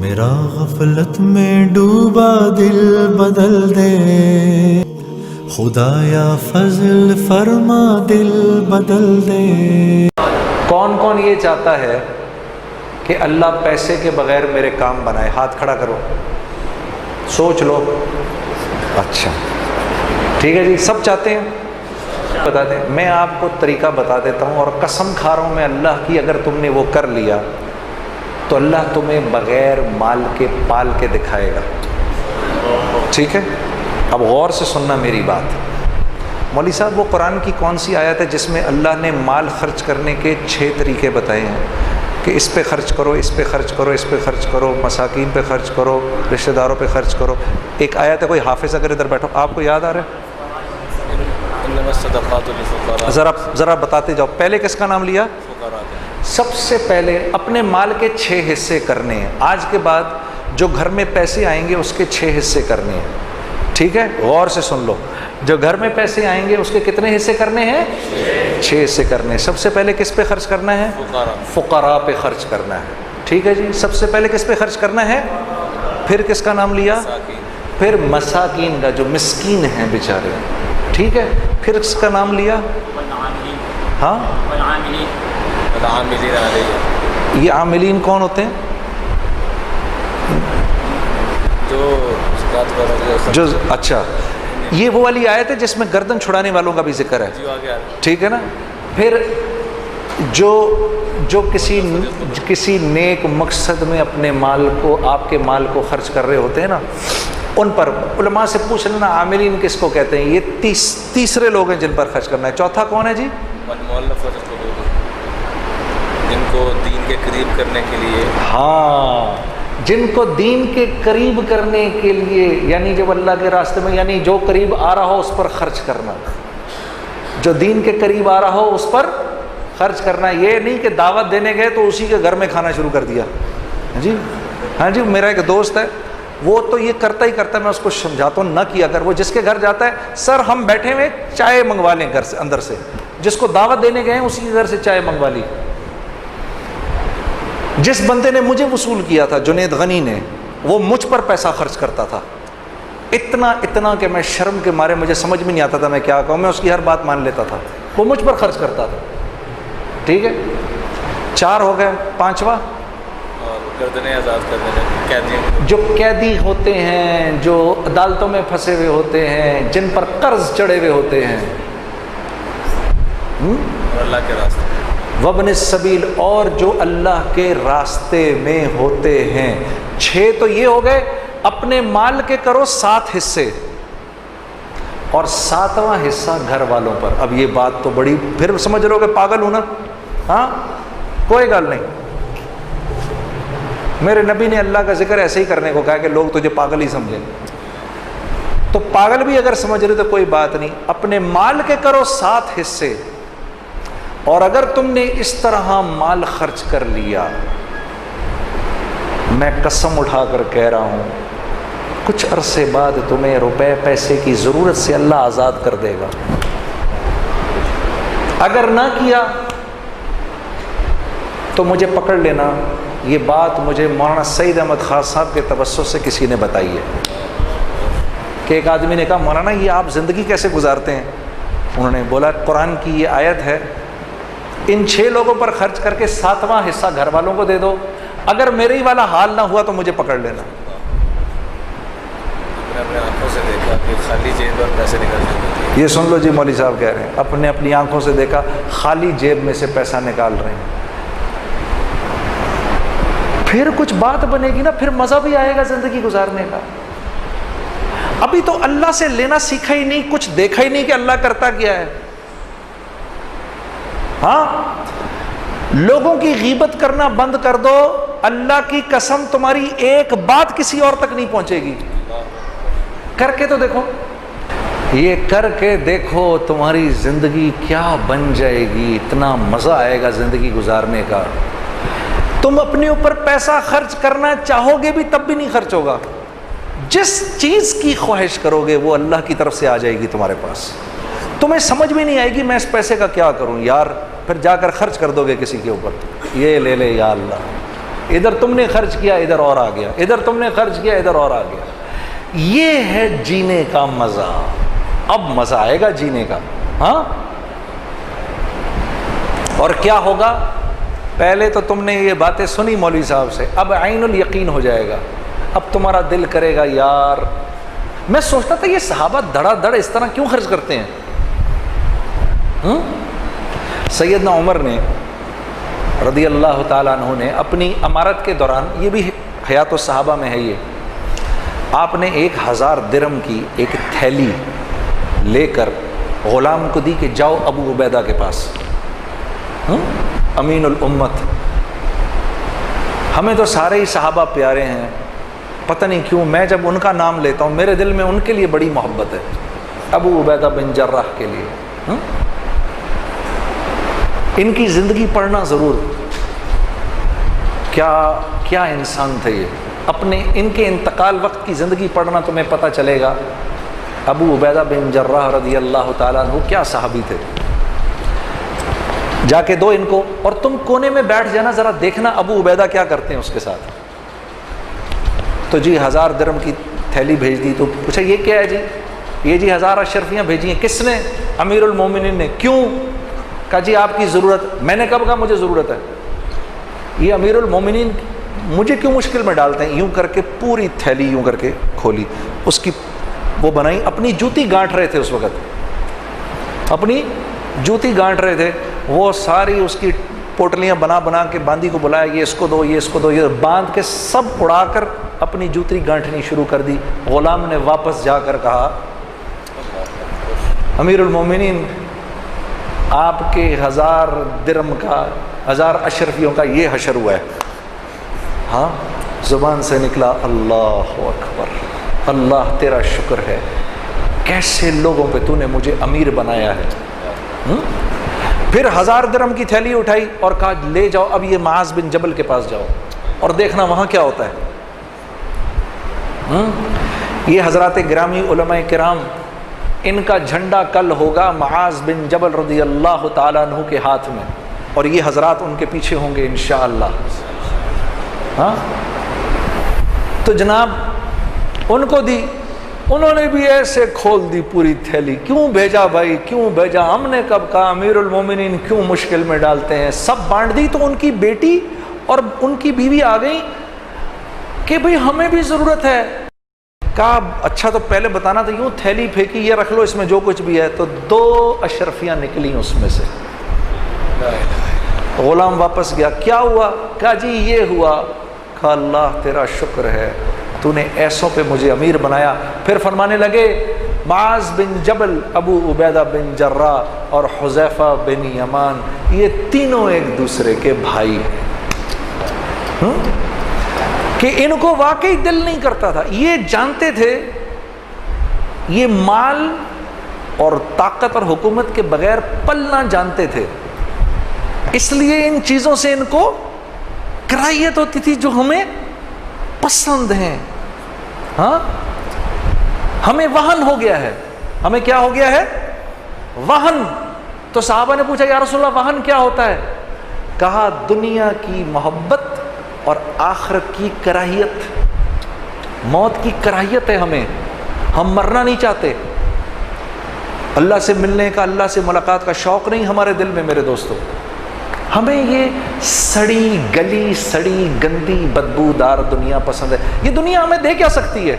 میرا غفلت میں ڈوبا دل بدل دے، خدایا فضل فرما دل بدل دے۔ کون کون یہ چاہتا ہے کہ اللہ پیسے کے بغیر میرے کام بنائے؟ ہاتھ کھڑا کرو، سوچ لو۔ اچھا ٹھیک ہے جی، سب چاہتے ہیں؟ بتا دیں، میں آپ کو طریقہ بتا دیتا ہوں، اور قسم کھا رہا ہوں میں اللہ کی، اگر تم نے وہ کر لیا تو اللہ تمہیں بغیر مال کے پال کے دکھائے گا۔ ٹھیک ہے، اب غور سے سننا میری بات۔ مولوی صاحب وہ قرآن کی کون سی آیت ہے جس میں اللہ نے مال خرچ کرنے کے 6 طریقے بتائے ہیں کہ اس پہ خرچ کرو، اس پہ خرچ کرو، اس پہ خرچ کرو، مساکین پہ خرچ کرو، رشتہ داروں پہ خرچ کرو؟ ایک آیت ہے، کوئی حافظ اگر ادھر بیٹھو آپ کو یاد آ رہا ہے؟ ذرا بتاتے جاؤ۔ پہلے کس کا نام لیا؟ سب سے پہلے اپنے مال کے 6 حصے کرنے ہیں۔ آج کے بعد جو گھر میں پیسے آئیں گے اس کے 6 حصے کرنے ہیں۔ ٹھیک ہے، غور سے سن لو، جو گھر میں پیسے آئیں گے اس کے کتنے حصے کرنے ہیں؟ 6 حصے کرنے ہیں۔ سب سے پہلے کس پہ خرچ کرنا ہے؟ فقراء پہ خرچ کرنا ہے۔ ٹھیک ہے جی، سب سے پہلے کس پہ خرچ کرنا ہے؟ پھر کس کا نام لیا؟ پھر مساکین کا، جو مسکین ہیں بیچارے۔ ٹھیک ہے، پھر اس کا نام لیا؟ ہاں، یہ عاملین کون ہوتے ہیں؟ جو اچھا، یہ وہ والی آیت ہے جس میں گردن چھڑانے والوں کا بھی ذکر ہے۔ ٹھیک ہے نا؟ پھر جو کسی نیک مقصد میں اپنے مال کو، آپ کے مال کو خرچ کر رہے ہوتے ہیں نا، ان پر علماء سے پوچھ لینا عاملین کس کو کہتے ہیں۔ یہ تیسرے لوگ ہیں جن پر خرچ کرنا ہے۔ چوتھا کون ہے جی؟ جن کو دین کے قریب کرنے کے لیے، ہاں، جن کو دین کے قریب کرنے کے لیے، یعنی جب اللہ کے راستے میں، یعنی جو قریب آ رہا ہو اس پر خرچ کرنا، جو دین کے قریب آ رہا ہو اس پر خرچ کرنا۔ یہ نہیں کہ دعوت دینے گئے تو اسی کے گھر میں کھانا شروع کر دیا۔ جی ہاں جی، میرا ایک دوست ہے، وہ تو یہ کرتا ہی کرتا ہے، میں اس کو سمجھاتا ہوں نہ کیا کر۔ وہ جس کے گھر جاتا ہے، سر ہم بیٹھے ہوئے چائے منگوا لیں گھر سے، اندر سے، جس کو دعوت دینے گئے ہیں اسی کے گھر سے چائے منگوا لی۔ جس بندے نے مجھے وصول کیا تھا، جنید غنی نے، وہ مجھ پر پیسہ خرچ کرتا تھا، اتنا کہ میں شرم کے مارے مجھے سمجھ میں نہیں آتا تھا میں کیا کہوں، میں اس کی ہر بات مان لیتا تھا، وہ مجھ پر خرچ کرتا تھا۔ ٹھیک ہے، 4 ہو گئے، 5واں گردنیں آزاد کرنے، جو قیدی ہوتے ہیں، جو عدالتوں میں پھنسے ہوئے ہوتے ہیں، جن پر قرض چڑھے ہوئے ہوتے ہیں، اللہ کے راستے، وابن السبیل، اور جو اللہ کے راستے میں ہوتے ہیں۔ 6 تو یہ ہو گئے۔ اپنے مال کے کرو 7 حصے، اور 7واں حصہ گھر والوں پر۔ اب یہ بات تو بڑی، پھر سمجھ لو کہ پاگل ہوں نا؟ ہاں، کوئی گل نہیں، میرے نبی نے اللہ کا ذکر ایسے ہی کرنے کو کہا کہ لوگ تجھے پاگل ہی سمجھیں، تو پاگل بھی اگر سمجھ رہے تو کوئی بات نہیں۔ اپنے مال کے کرو 7 حصے، اور اگر تم نے اس طرح مال خرچ کر لیا، میں قسم اٹھا کر کہہ رہا ہوں، کچھ عرصے بعد تمہیں روپے پیسے کی ضرورت سے اللہ آزاد کر دے گا۔ اگر نہ کیا تو مجھے پکڑ لینا۔ یہ بات مجھے مولانا سعید احمد خان صاحب کے توسط سے کسی نے بتائی ہے کہ ایک آدمی نے کہا، مولانا یہ آپ زندگی کیسے گزارتے ہیں؟ انہوں نے بولا، قرآن کی یہ آیت ہے، ان 6 لوگوں پر خرچ کر کے 7واں حصہ گھر والوں کو دے دو، اگر میرے ہی والا حال نہ ہوا تو مجھے پکڑ لینا۔ اپنے آنکھوں سے دیکھا کہ خالی جیب پر پیسے نکل جاتے ہیں۔ یہ سن لو جی، مولوی صاحب کہہ رہے ہیں اپنی آنکھوں سے دیکھا، خالی جیب میں سے پیسہ نکال رہے ہیں۔ پھر کچھ بات بنے گی نا، پھر مزہ بھی آئے گا زندگی گزارنے کا۔ ابھی تو اللہ سے لینا سیکھا ہی نہیں، کچھ دیکھا ہی نہیں کہ اللہ کرتا کیا ہے۔ ہاں، لوگوں کی غیبت کرنا بند کر دو، اللہ کی قسم تمہاری ایک بات کسی اور تک نہیں پہنچے گی۔ کر کے تو دیکھو، یہ کر کے دیکھو تمہاری زندگی کیا بن جائے گی، اتنا مزہ آئے گا زندگی گزارنے کا۔ تم اپنے اوپر پیسہ خرچ کرنا چاہو گے بھی تب بھی نہیں خرچ ہوگا۔ جس چیز کی خواہش کرو گے وہ اللہ کی طرف سے آ جائے گی تمہارے پاس، تمہیں سمجھ بھی نہیں آئے گی میں اس پیسے کا کیا کروں یار، پھر جا کر خرچ کر دو گے کسی کے اوپر، یہ لے لے یا اللہ، ادھر تم نے خرچ کیا ادھر اور آ گیا، ادھر تم نے خرچ کیا ادھر اور آ گیا. یہ ہے جینے کا مزہ. اب مزہ آئے گا جینے کا. ہاں، اور کیا ہوگا؟ پہلے تو تم نے یہ باتیں سنی مولوی صاحب سے، اب عین الیقین ہو جائے گا. اب تمہارا دل کرے گا یار. میں سوچتا تھا یہ صحابہ دڑا دڑ اس طرح کیوں خرچ کرتے ہیں؟ سیدنا عمر نے رضی اللہ تعالیٰ عنہ نے اپنی امارت کے دوران، یہ بھی حیات الصحابہ میں ہے، یہ آپ نے 1000 درہم کی ایک تھیلی لے کر غلام کو دی کہ جاؤ ابو عبیدہ کے پاس، امین الامت. ہمیں تو سارے ہی صحابہ پیارے ہیں، پتہ نہیں کیوں میں جب ان کا نام لیتا ہوں میرے دل میں ان کے لیے بڑی محبت ہے، ابو عبیدہ بن جراح کے لیے. ان کی زندگی پڑھنا ضرور، کیا انسان تھے یہ. اپنے ان کے انتقال وقت کی زندگی پڑھنا تمہیں پتہ چلے گا ابو عبیدہ بن جراح رضی اللہ تعالیٰ عنہ کیا صحابی تھے. جا کے دو ان کو، اور تم کونے میں بیٹھ جانا، ذرا دیکھنا ابو عبیدہ کیا کرتے ہیں اس کے ساتھ. تو جی 1000 درہم کی تھیلی بھیج دی. تو پوچھا یہ کیا ہے جی؟ یہ جی 1000 اشرفیاں بھیجی ہیں. کس نے؟ امیر المومنین نے. کیوں؟ کہا جی آپ کی ضرورت. میں نے کب کہا مجھے ضرورت ہے؟ یہ امیر المومنین مجھے کیوں مشکل میں ڈالتے ہیں؟ یوں کر کے پوری تھیلی یوں کر کے کھولی، اس کی وہ بنائی. اپنی جوتی گانٹھ رہے تھے اس وقت، اپنی جوتی گانٹھ رہے تھے. وہ ساری اس کی پوٹلیاں بنا کے باندی کو بلایا، یہ اس کو دو، یہ اس کو دو، یہ باندھ کے سب اڑا کر اپنی جوتی گانٹھنی شروع کر دی. غلام نے واپس جا کر کہا امیر المومنین آپ کے 1000 درہم کا، 1000 اشرفیوں کا یہ حشر ہوا ہے. ہاں، زبان سے نکلا اللہ اکبر، اللہ تیرا شکر ہے، کیسے لوگوں پہ تو نے مجھے امیر بنایا ہے. پھر 1000 درہم کی تھیلی اٹھائی اور کہا لے جاؤ اب یہ معاذ بن جبل کے پاس جاؤ اور دیکھنا وہاں کیا ہوتا ہے. یہ حضرات گرامی علماء کرام، ان کا جھنڈا کل ہوگا معاذ بن جبل رضی اللہ تعالیٰ عنہ کے ہاتھ میں، اور یہ حضرات ان کے پیچھے ہوں گے انشاءاللہ. ہاں، تو جناب ان کو دی، انہوں نے بھی ایسے کھول دی پوری تھیلی. کیوں بھیجا بھائی، کیوں بھیجا؟ ہم نے کب کہا؟ امیر المومنین کیوں مشکل میں ڈالتے ہیں؟ سب بانٹ دی. تو ان کی بیٹی اور ان کی بیوی آ گئی کہ بھئی ہمیں بھی ضرورت ہے. کہا اچھا تو پہلے بتانا تھا. یوں تھیلی پھینکی، یہ رکھ لو اس میں جو کچھ بھی ہے. تو 2 اشرفیاں نکلی اس میں سے. غلام واپس گیا، کیا ہوا؟ کہا جی یہ ہوا. کہا اللہ تیرا شکر ہے، تو نے ایسوں پہ مجھے امیر بنایا. پھر فرمانے لگے معاذ بن جبل، ابو عبیدہ بن جراح اور حذیفہ بن یمان، یہ تینوں ایک دوسرے کے بھائی ہیں. کہ ان کو واقعی دل نہیں کرتا تھا. یہ جانتے تھے یہ مال اور طاقت اور حکومت کے بغیر پلنا جانتے تھے، اس لیے ان چیزوں سے ان کو کراہیت ہوتی تھی جو ہمیں پسند ہیں. ہاں، ہمیں وہن ہو گیا ہے. ہمیں کیا ہو گیا ہے؟ وہن. تو صحابہ نے پوچھا یا رسول اللہ وہن کیا ہوتا ہے؟ کہا دنیا کی محبت اور آخرت کی کراہیت. موت کی کراہیت ہے ہمیں، ہم مرنا نہیں چاہتے. اللہ سے ملنے کا، اللہ سے ملاقات کا شوق نہیں ہمارے دل میں میرے دوستو. ہمیں یہ سڑی گلی، سڑی گندی بدبودار دنیا پسند ہے. یہ دنیا ہمیں دے کیا سکتی ہے؟